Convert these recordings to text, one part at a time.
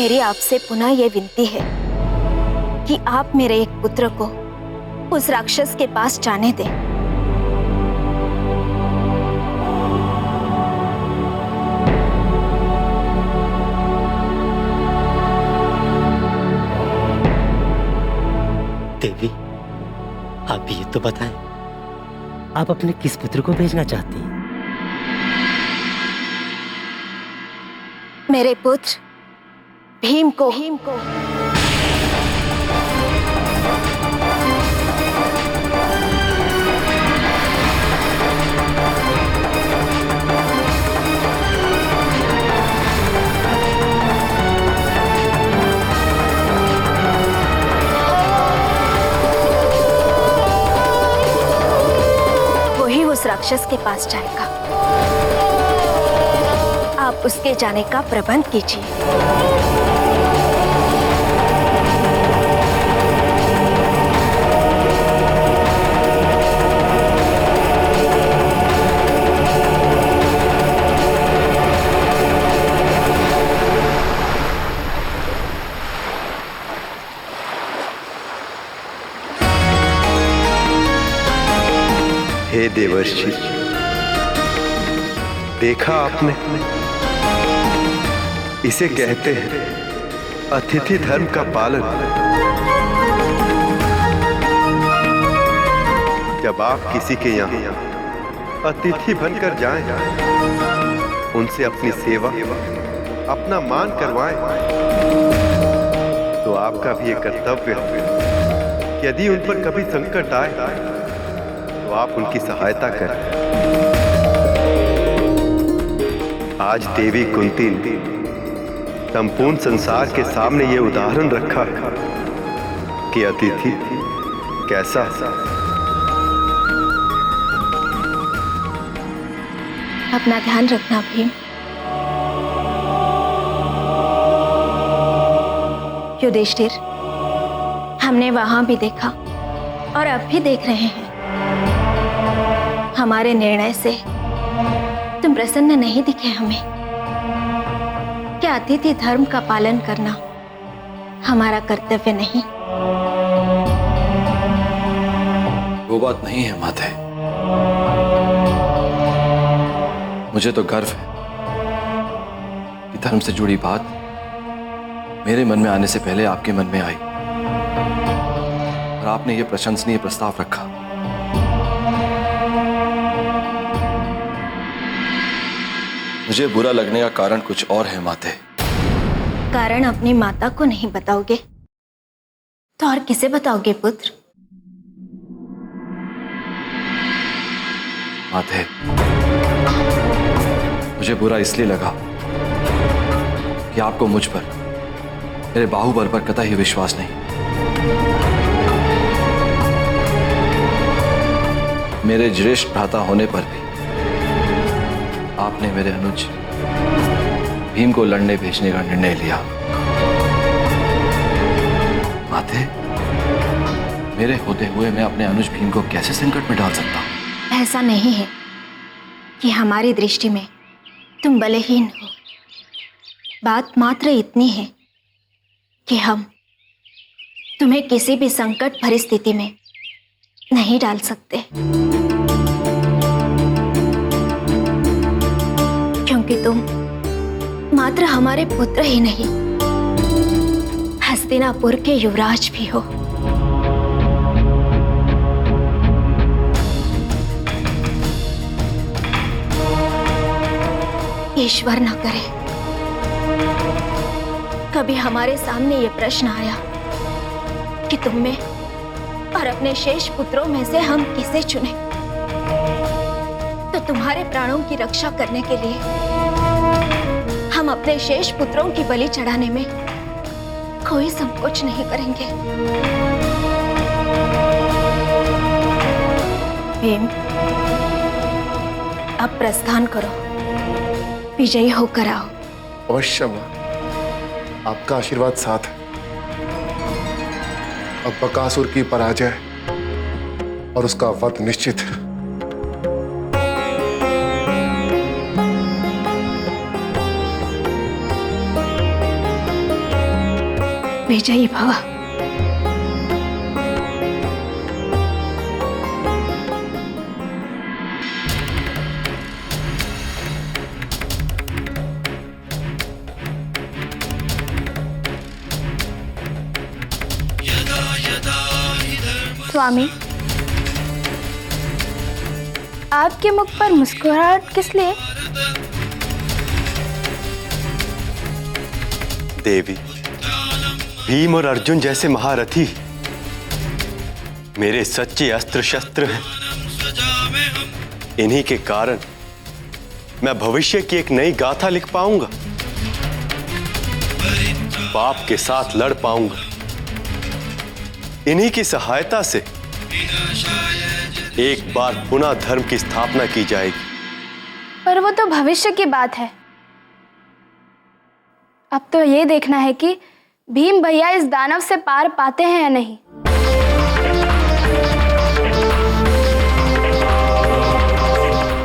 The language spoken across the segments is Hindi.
मेरी आपसे पुनः ये विनती है कि आप मेरे एक पुत्र को उस राक्षस के पास जाने दें। देवी, आप ये तो बताएं, आप अपने किस पुत्र को भेजना चाहती हैं? मेरे पुत्र भीम को। वही उस राक्षस के पास जाएगा। आप उसके जाने का प्रबंध कीजिए। हे देवर्षि, देखा आपने, इसे कहते हैं अतिथि धर्म का पालन। जब आप किसी के यहाँ अतिथि बनकर जाएं, उनसे अपनी सेवा, अपना मान करवाएं, तो आपका भी एक कर्तव्य है कि यदि उन पर कभी संकट आए तो आप उनकी सहायता करें। आज देवी कुंती ने संपूर्ण संसार के सामने ये उदाहरण रखा कि अतिथि कैसा। अपना ध्यान रखना भीम। युधिष्ठिर, हमने वहां भी देखा और अब भी देख रहे हैं, हमारे निर्णय से तुम प्रसन्न नहीं दिखे हमें। क्या अतिथि धर्म का पालन करना हमारा कर्तव्य नहीं? वो बात नहीं है माते। मुझे तो गर्व है कि धर्म से जुड़ी बात मेरे मन में आने से पहले आपके मन में आई और आपने ये प्रशंसनीय प्रस्ताव रखा। मुझे बुरा लगने का कारण कुछ और है माते। कारण अपनी माता को नहीं बताओगे तो और किसे बताओगे पुत्र? माते, मुझे बुरा इसलिए लगा कि आपको मुझ पर, मेरे बाहुबल पर कतई ही विश्वास नहीं। मेरे ज्येष्ठ भ्राता होने पर भी आपने मेरे अनुज भीम को लड़ने भेजने का निर्णय लिया। माते, मेरे होते हुए मैं अपने अनुज भीम को कैसे संकट में डाल सकता हूं? ऐसा नहीं है कि हमारी दृष्टि में तुम बलहीन हो। बात मात्र इतनी है कि हम तुम्हें किसी भी संकट भरी स्थिति में नहीं डाल सकते, क्योंकि तुम मात्र हमारे पुत्र ही नहीं, हस्तिनापुर के युवराज भी हो। ईश्वर न करे कभी हमारे सामने ये प्रश्न आया कि तुम में और अपने शेष पुत्रों में से हम किसे चुने, तो तुम्हारे प्राणों की रक्षा करने के लिए हम अपने शेष पुत्रों की बलि चढ़ाने में कोई संकोच नहीं करेंगे। भीम, अब प्रस्थान करो, विजयी होकर आओ। अवश्य मां, आपका आशीर्वाद साथ है। अब बकासुर की पराजय और उसका वध निश्चित है। विजयी भव। स्वामी, आपके मुख पर मुस्कुराहट किस लिए? देवी, भीम और अर्जुन जैसे महारथी मेरे सच्चे अस्त्र शस्त्र हैं। इन्हीं के कारण मैं भविष्य की एक नई गाथा लिख पाऊंगा, पाप के साथ लड़ पाऊंगा। इन्हीं की सहायता से एक बार पुनः धर्म की स्थापना की जाएगी। पर वो तो भविष्य की बात है। अब तो ये देखना है कि भीम भैया इस दानव से पार पाते हैं या नहीं।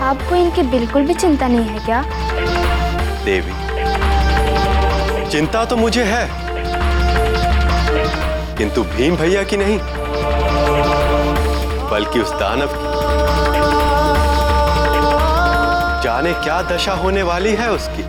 आपको इनकी बिल्कुल भी चिंता नहीं है क्या? देवी, चिंता तो मुझे है, किंतु भीम भैया की नहीं, बल्कि उस दानव की। जाने क्या दशा होने वाली है उसकी।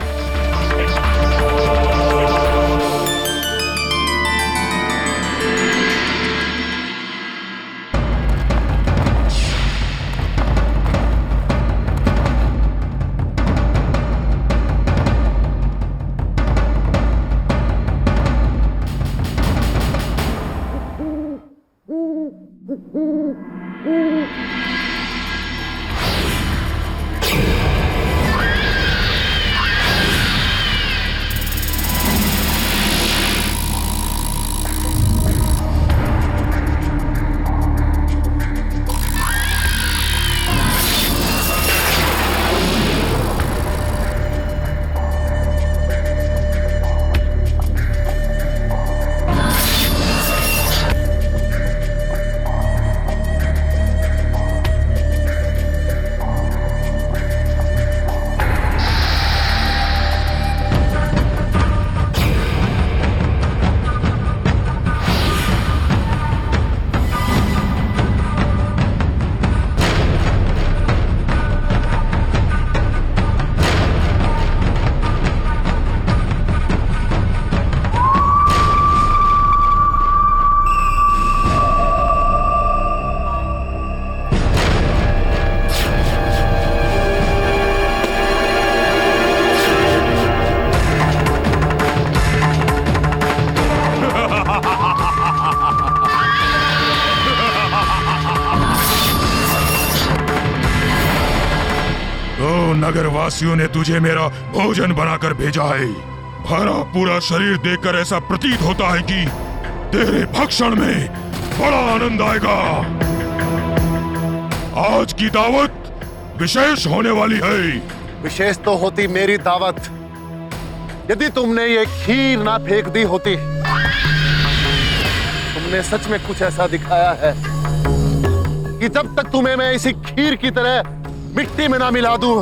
नगरवासियों ने तुझे मेरा भोजन बनाकर भेजा है। भरा पूरा शरीर देखकर ऐसा प्रतीत होता है कि तेरे भक्षण में बड़ा आनंद आएगा। आज की दावत विशेष होने वाली है। विशेष तो होती मेरी दावत यदि तुमने ये खीर ना फेंक दी होती। तुमने सच में कुछ ऐसा दिखाया है कि जब तक तुम्हें मैं इसी खीर की तरह मिट्टी में ना मिला दूं,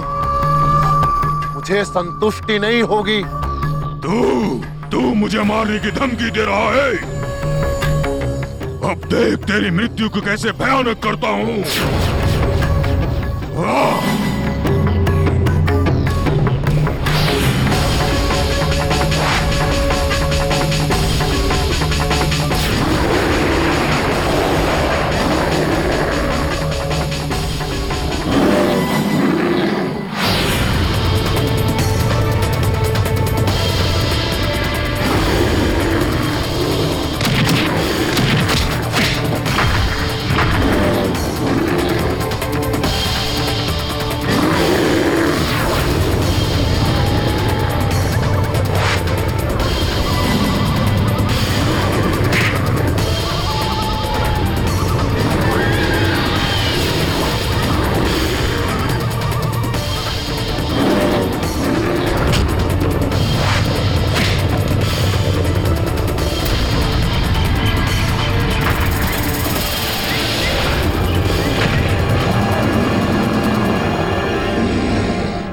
मुझे संतुष्टि नहीं होगी। तू मुझे मारने की धमकी दे रहा है। अब देख तेरी मृत्यु को कैसे भयानक करता हूं।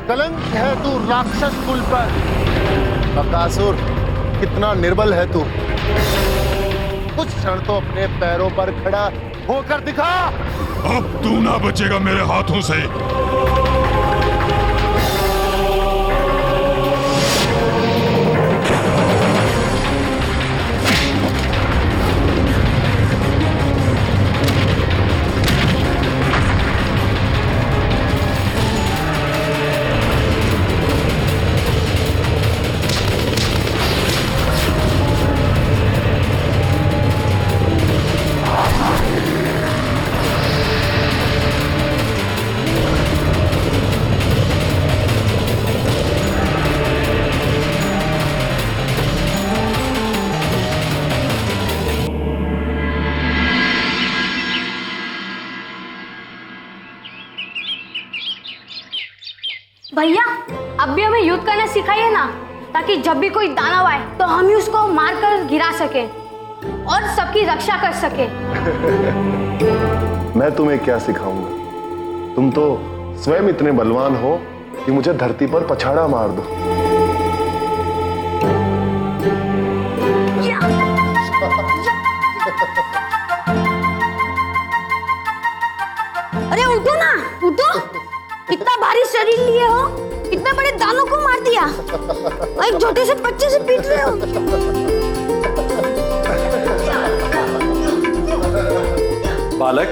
कलंक है तू राक्षस कुल पर। बकासुर, कितना निर्बल है तू। कुछ क्षण तो अपने पैरों पर खड़ा होकर दिखा। अब तू ना बचेगा मेरे हाथों से। भैया अब भी हमें युद्ध करना सिखाइए ना, ताकि जब भी कोई दानव आए तो हम ही उसको मारकर गिरा सके और सबकी रक्षा कर सके। मैं तुम्हें क्या सिखाऊंगा? तुम तो स्वयं इतने बलवान हो कि मुझे धरती पर पछाड़ा मार दो। अरे उठो ना, उठो। इतना भारी शरीर लिए हो, इतने बड़े दानों को मार दिया और एक छोटे से बच्चे से पीट रहे हो। बालक,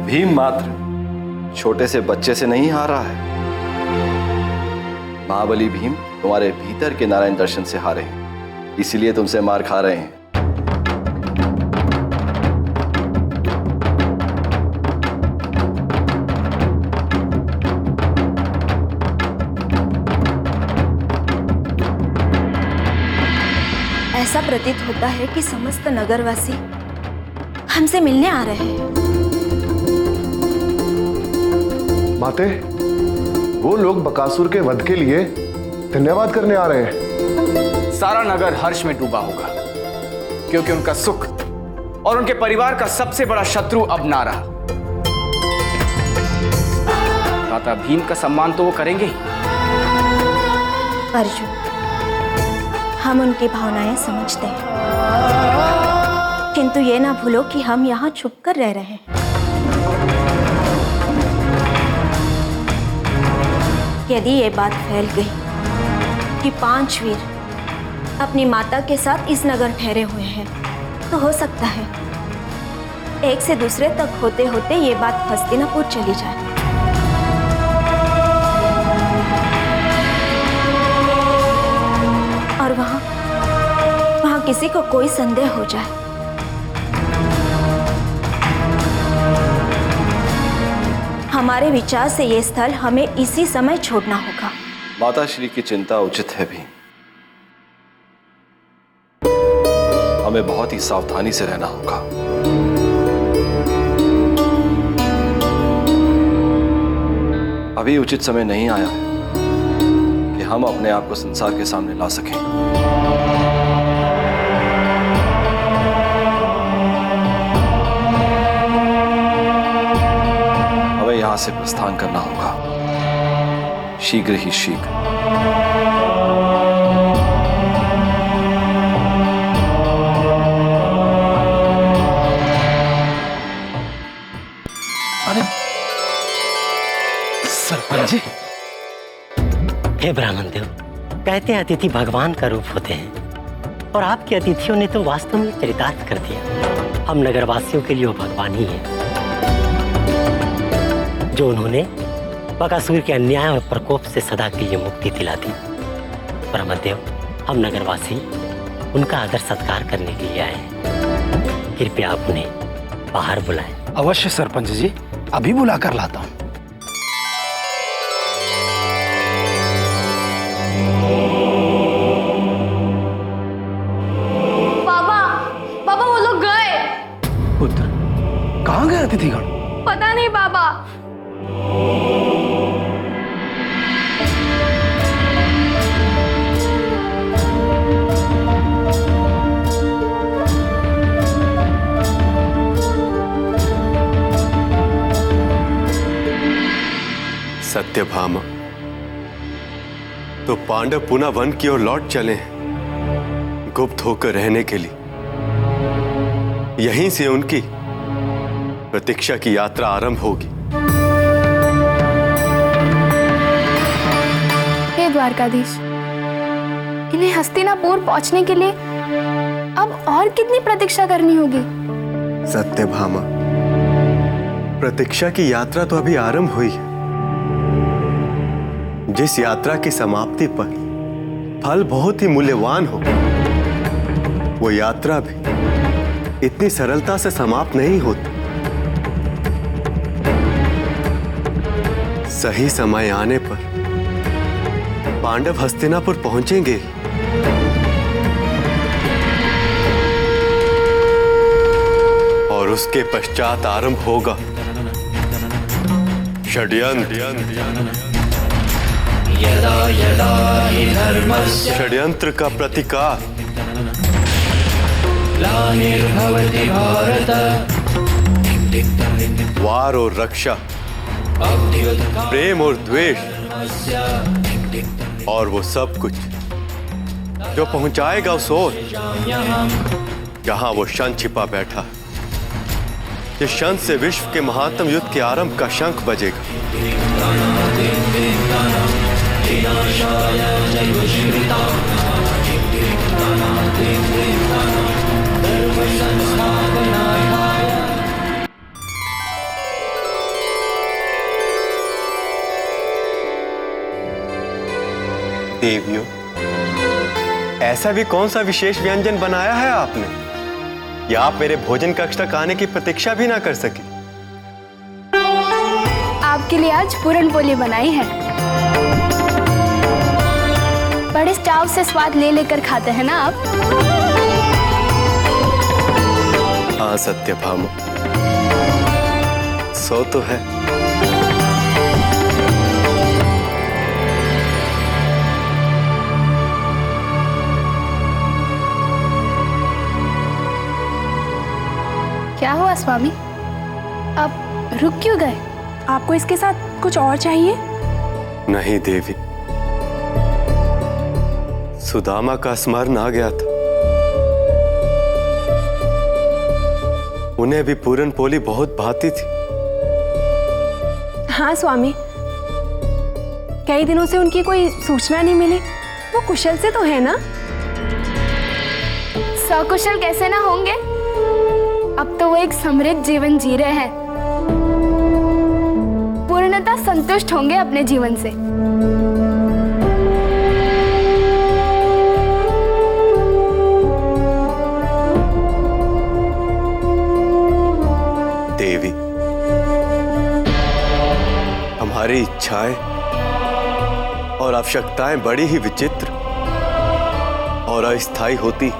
भीम मात्र छोटे से बच्चे से नहीं हारा है। महाबली भीम तुम्हारे भीतर के नारायण दर्शन से हारे हैं, इसीलिए तुमसे मार खा रहे हैं। ऐसा प्रतीत होता है कि समस्त नगरवासी हमसे मिलने आ रहे हैं। माते, वो लोग बकासुर के वध के लिए धन्यवाद करने आ रहे हैं। सारा नगर हर्ष में डूबा होगा, क्योंकि उनका सुख और उनके परिवार का सबसे बड़ा शत्रु अब ना रहा। माता भीम का सम्मान तो वो करेंगे ही। अर्जुन, हम उनकी भावनाएं समझते हैं, किंतु ये ना भूलो कि हम यहाँ छुपकर रह रहे हैं। यदि ये बात फैल गई कि 5 वीर अपनी माता के साथ इस नगर ठहरे हुए हैं, तो हो सकता है एक से दूसरे तक होते होते ये बात हस्तिनापुर चली जाए। और वहां किसी को कोई संदेह हो जाए। हमारे विचार से ये स्थल हमें इसी समय छोड़ना होगा। माता श्री की चिंता उचित है भी। हमें बहुत ही सावधानी से रहना होगा। अभी उचित समय नहीं आया है कि हम अपने आप को संसार के सामने ला सकें। हमें यहां से प्रस्थान करना होगा, शीघ्र ही शीघ्र। अरे सरपंच जी। हे ब्राह्मण देव, कहते हैं अतिथि भगवान का रूप होते हैं, और आपके अतिथियों ने तो वास्तव में चरितार्थ कर दिया। हम नगरवासियों के लिए वो भगवान ही हैं, जो उन्होंने बकासुर के अन्याय और प्रकोप से सदा के लिए मुक्ति दिला दी। ब्राह्मण देव, हम नगरवासी उनका आदर सत्कार करने के लिए आए हैं। कृपया आप उन्हें बाहर बुलाएं। अवश्य सरपंच जी, अभी बुला कर लाता हूँ। बाबा वो लोग गए। पुत्र, कहाँ गए अतिथिगण? पता नहीं बाबा। सत्यभामा, तो पांडव पुनः वन की ओर लौट चले, गुप्त होकर रहने के लिए। यहीं से उनकी प्रतीक्षा की यात्रा आरंभ होगी। हे द्वारकाधीश, इन्हें हस्तिनापुर पहुंचने के लिए अब और कितनी प्रतीक्षा करनी होगी? सत्यभामा, प्रतीक्षा की यात्रा तो अभी आरंभ हुई है। जिस यात्रा की समाप्ति पर फल बहुत ही मूल्यवान हो, वो यात्रा भी इतनी सरलता से समाप्त नहीं होती। सही समय आने पर पांडव हस्तिनापुर पहुंचेंगे। और उसके पश्चात आरंभ होगा षड्यंत्र का प्रतिकार। वार और रक्षा, प्रेम और द्वेष, और वो सब कुछ जो पहुंचाएगा उस ओर जहां वो शन छिपा बैठा। जिस शन से विश्व के महानतम युद्ध के आरंभ का शंख बजेगा। देवियों, ऐसा भी कौन सा विशेष व्यंजन बनाया है आपने, या आप मेरे भोजन कक्ष तक आने की प्रतीक्षा भी ना कर सकी? आपके लिए आज पूरनपोली बनाई है। बड़े चाव से स्वाद ले लेकर खाते हैं ना आप? हाँ सत्यभामा, सो तो है। क्या हुआ स्वामी, आप रुक क्यों गए? आपको इसके साथ कुछ और चाहिए? नहीं देवी, सुदामा का स्मरण आ गया था। उन्हें भी पूरनपोली बहुत भाती थी। हाँ स्वामी, कई दिनों से उनकी कोई सूचना नहीं मिली। वो कुशल से तो है ना? सकुशल कैसे ना होंगे, अब तो वो एक समृद्ध जीवन जी रहे हैं। पूर्णतः संतुष्ट होंगे अपने जीवन से। देवी, हमारी इच्छाएं और आवश्यकताएं बड़ी ही विचित्र और अस्थायी होती।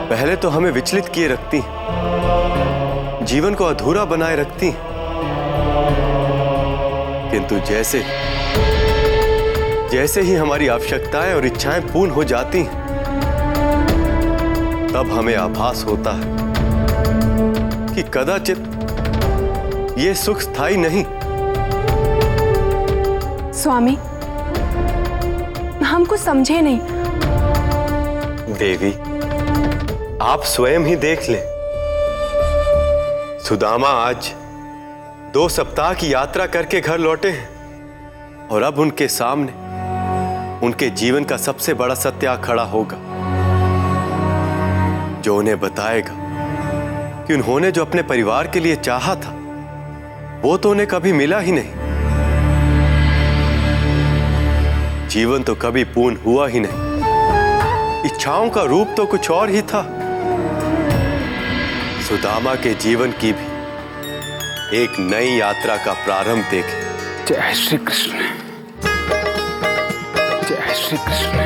पहले तो हमें विचलित किए रखती, जीवन को अधूरा बनाए रखती, किंतु जैसे जैसे ही हमारी आवश्यकताएं और इच्छाएं पूर्ण हो जाती, तब हमें आभास होता है कि कदाचित ये सुख स्थायी नहीं। स्वामी, हम कुछ समझे नहीं। देवी, आप स्वयं ही देख लें। सुदामा आज 2 सप्ताह की यात्रा करके घर लौटे हैं, और अब उनके सामने उनके जीवन का सबसे बड़ा सत्य आ खड़ा होगा, जो उन्हें बताएगा कि उन्होंने जो अपने परिवार के लिए चाहा था, वो तो उन्हें कभी मिला ही नहीं। जीवन तो कभी पूर्ण हुआ ही नहीं। इच्छाओं का रूप तो कुछ और ही था। सुदामा के जीवन की भी एक नई यात्रा का प्रारंभ देखें। जय श्री कृष्ण, जय श्री कृष्ण।